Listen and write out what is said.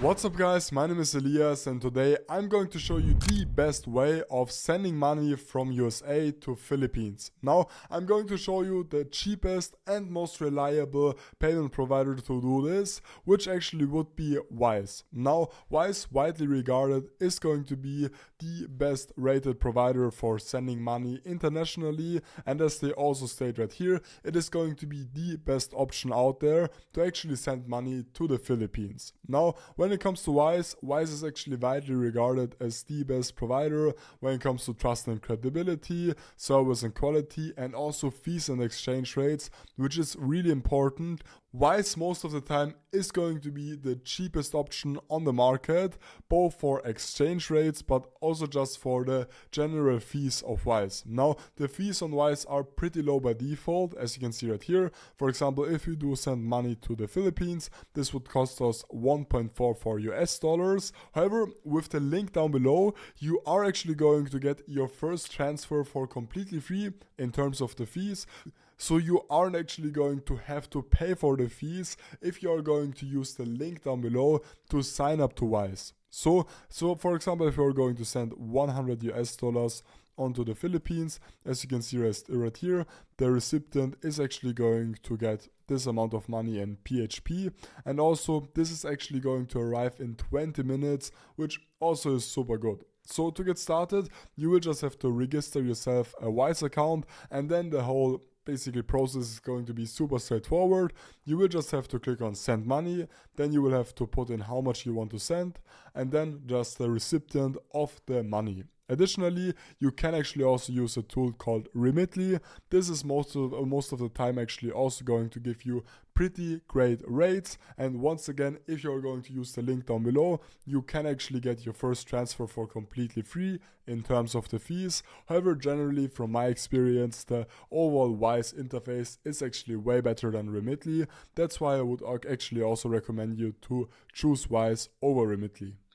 What's up guys, my name is Elias and today I'm going to show you the best way of sending money from USA to Philippines. Now I'm going to show you the cheapest and most reliable payment provider to do this, which actually would be Wise. Now Wise, widely regarded, is going to be the best rated provider for sending money internationally, and as they also state right here, it is going to be the best option out there to actually send money to the Philippines. Now when it comes to Wise, Wise is actually widely regarded as the best provider when it comes to trust and credibility, service and quality, and also fees and exchange rates, which is really important. Wise most of the time is going to be the cheapest option on the market, both for exchange rates but also just for the general fees of Wise. Now the fees on Wise are pretty low by default, as you can see right here. For example, if you do send money to the Philippines, this would cost us 1.44 US dollars. However, with the link down below, you are actually going to get your first transfer for completely free in terms of the fees. So you aren't actually going to have to pay for the fees if you are going to use the link down below to sign up to Wise. So for example, if you're going to send 100 US dollars onto the Philippines, as you can see right here, the recipient is actually going to get this amount of money in PHP, and also this is actually going to arrive in 20 minutes, which also is super good. So to get started, you will just have to register yourself a Wise account, and then the whole basically process is going to be super straightforward. You will just have to click on send money, then you will have to put in how much you want to send, and then just the recipient of the money. Additionally, you can actually also use a tool called Remitly. This is most of the time actually also going to give you pretty great rates. And once again, if you're going to use the link down below, you can actually get your first transfer for completely free in terms of the fees. However, generally from my experience, the overall Wise interface is actually way better than Remitly. That's why I would actually also recommend you to choose Wise over Remitly.